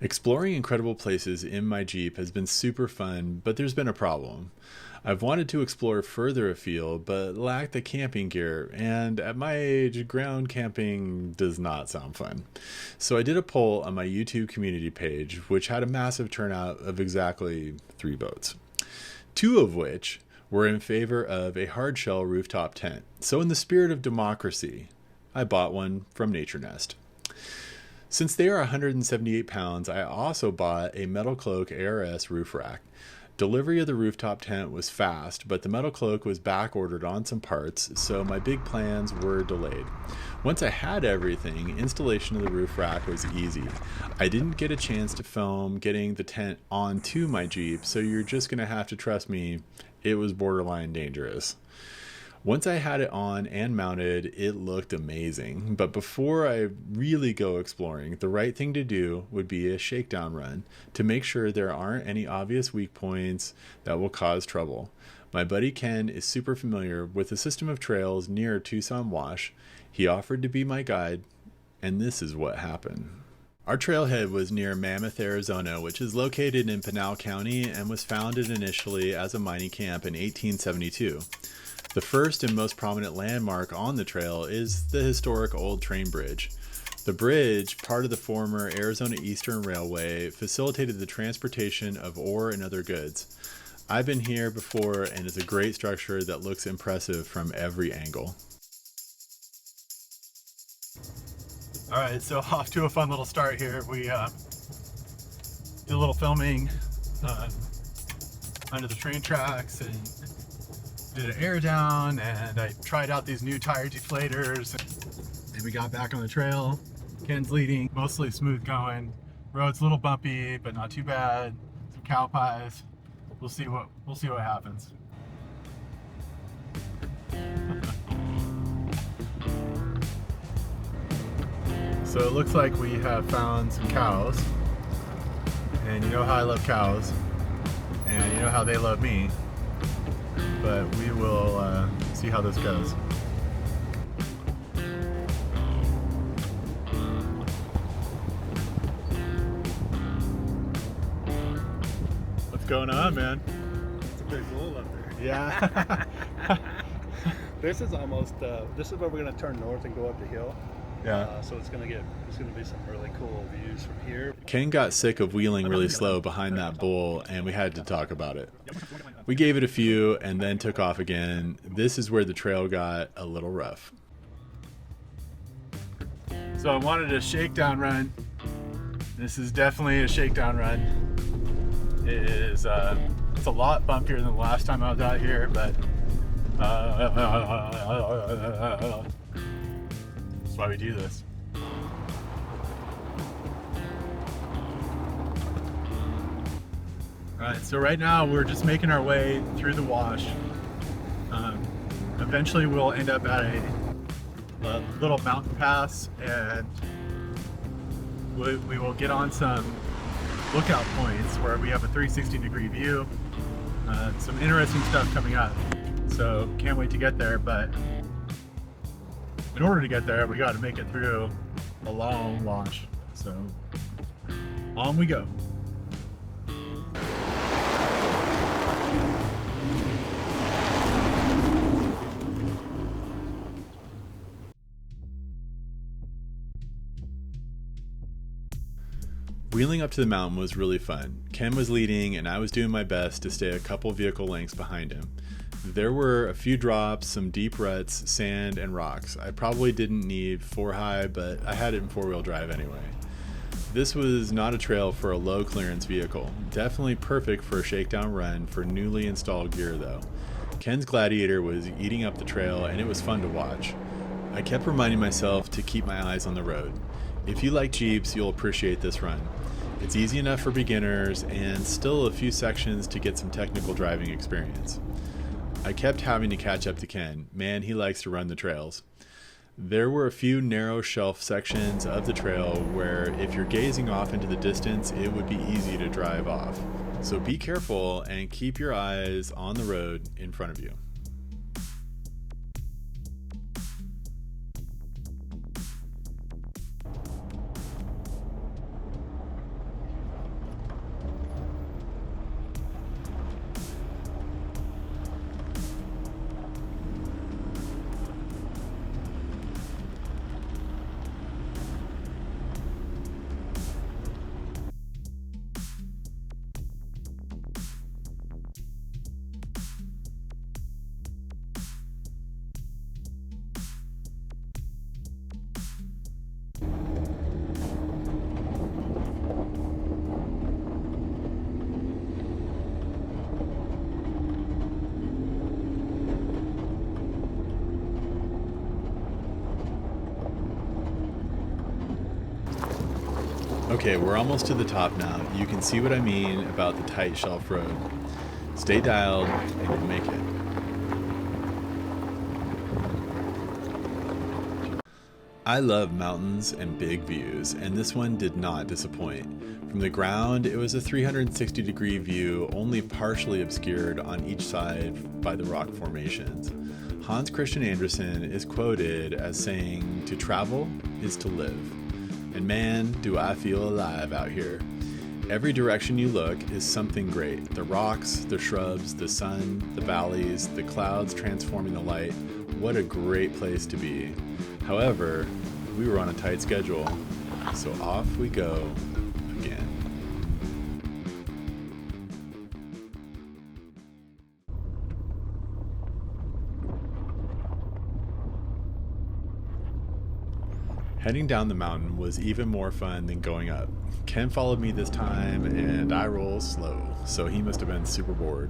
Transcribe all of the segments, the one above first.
Exploring incredible places in my Jeep has been super fun, but there's been a problem. I've wanted to explore further afield, but lack the camping gear, and at my age, ground camping does not sound fun. So I did a poll on my YouTube community page, which had a massive turnout of exactly 3 votes. 2 of which were in favor of a hardshell rooftop tent. So in the spirit of democracy, I bought one from Nature Nest. Since they are 178 pounds, I also bought a Metal Cloak ARS roof rack. Delivery of the rooftop tent was fast, but the Metal Cloak was back ordered on some parts, so my big plans were delayed. Once I had everything, installation of the roof rack was easy. I didn't get a chance to film getting the tent onto my Jeep, so you're just going to have to trust me, it was borderline dangerous. Once I had it on and mounted, it looked amazing. But before I really go exploring, the right thing to do would be a shakedown run to make sure there aren't any obvious weak points that will cause trouble. My buddy Kenn is super familiar with the system of trails near Tucson Wash. He offered to be my guide, and this is what happened. Our trailhead was near Mammoth, Arizona, which is located in Pinal County and was founded initially as a mining camp in 1872. The first and most prominent landmark on the trail is the historic old train bridge. The bridge, part of the former Arizona Eastern Railway, facilitated the transportation of ore and other goods. I've been here before, and it's a great structure that looks impressive from every angle. All right, so off to a fun little start here. We did a little filming under the train tracks and did an air down, and I tried out these new tire deflators, and we got back on the trail. Kenn's leading, mostly smooth going. Road's a little bumpy, but not too bad. Some cow pies. We'll see what happens. So it looks like we have found some cows, and you know how I love cows, and you know how they love me. But we will see how this goes. What's going on, man? It's a big bull up there. Yeah. This is almost, this is where we're going to turn north and go up the hill. Yeah. So it's going to be some really cool views from here. Kenn got sick of wheeling really slow behind that bull, and we had to talk about it. We gave it a few and then took off again. This is where the trail got a little rough. So I wanted a shakedown run. This is definitely a shakedown run. It is, it's a lot bumpier than the last time I was out here, but that's why we do this. Alright, so right now we're just making our way through the wash. Eventually we'll end up at a little mountain pass, and we will get on some lookout points where we have a 360-degree view. Some interesting stuff coming up. So can't wait to get there, but in order to get there, we got to make it through a long wash. So on we go. Wheeling up to the mountain was really fun. Kenn was leading, and I was doing my best to stay a couple vehicle lengths behind him. There were a few drops, some deep ruts, sand, and rocks. I probably didn't need 4-high, but I had it in 4-wheel drive anyway. This was not a trail for a low clearance vehicle. Definitely perfect for a shakedown run for newly installed gear though. Kenn's Gladiator was eating up the trail, and it was fun to watch. I kept reminding myself to keep my eyes on the road. If you like Jeeps, you'll appreciate this run. It's easy enough for beginners, and still a few sections to get some technical driving experience. I kept having to catch up to Kenn. Man, he likes to run the trails. There were a few narrow shelf sections of the trail where if you're gazing off into the distance, it would be easy to drive off. So be careful and keep your eyes on the road in front of you. Okay, we're almost to the top now. You can see what I mean about the tight shelf road. Stay dialed and you'll make it. I love mountains and big views, and this one did not disappoint. From the ground, it was a 360-degree view, only partially obscured on each side by the rock formations. Hans Christian Andersen is quoted as saying, "To travel is to live." And man, do I feel alive out here. Every direction you look is something great. The rocks, the shrubs, the sun, the valleys, the clouds transforming the light. What a great place to be. However, we were on a tight schedule, so off we go again. Heading down the mountain was even more fun than going up. Ken followed me this time, and I roll slow, so he must have been super bored.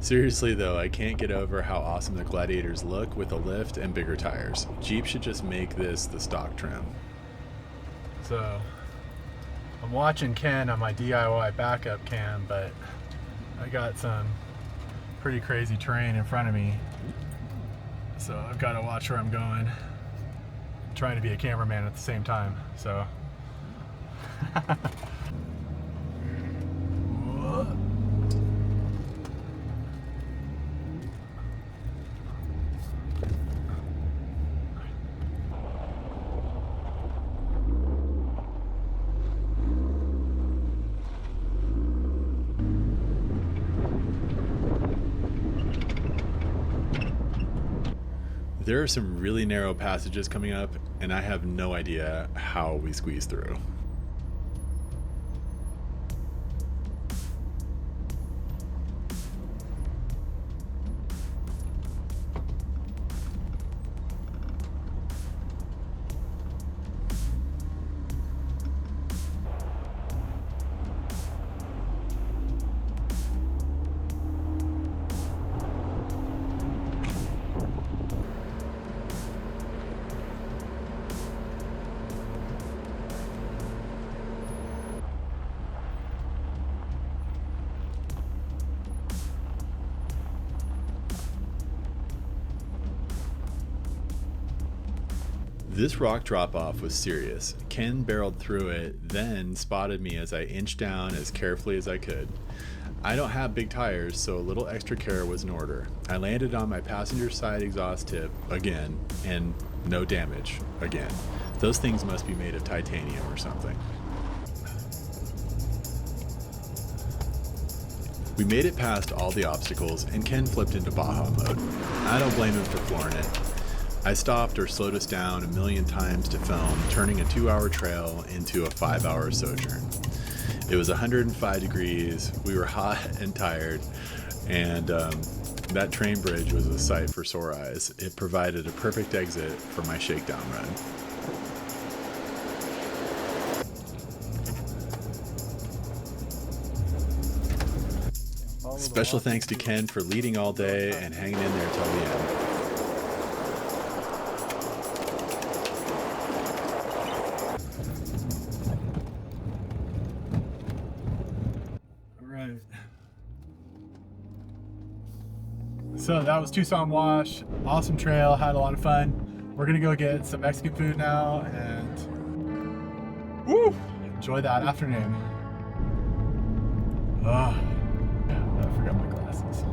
Seriously though, I can't get over how awesome the Gladiators look with a lift and bigger tires. Jeep should just make this the stock trim. So, I'm watching Ken on my DIY backup cam, but I got some pretty crazy terrain in front of me. So I've got to watch where I'm going. I'm trying to be a cameraman at the same time, so. There are some really narrow passages coming up, and I have no idea how we squeeze through. This rock drop-off was serious. Ken barreled through it, then spotted me as I inched down as carefully as I could. I don't have big tires, so a little extra care was in order. I landed on my passenger side exhaust tip again, and no damage again. Those things must be made of titanium or something. We made it past all the obstacles, and Ken flipped into Baja mode. I don't blame him for flooring it. I stopped or slowed us down a million times to film, turning a 2-hour trail into a 5-hour sojourn. It was 105 degrees, we were hot and tired, and that train bridge was a sight for sore eyes. It provided a perfect exit for my shakedown run. Special thanks to Ken for leading all day and hanging in there till the end. So that was Tucson Wash. Awesome trail, had a lot of fun. We're gonna go get some Mexican food now and woo, enjoy that afternoon. I forgot my glasses.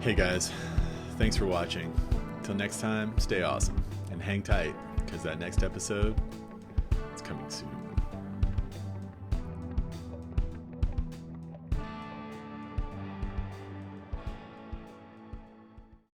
Hey guys, thanks for watching. Till next time, stay awesome and hang tight, because that next episode is coming soon.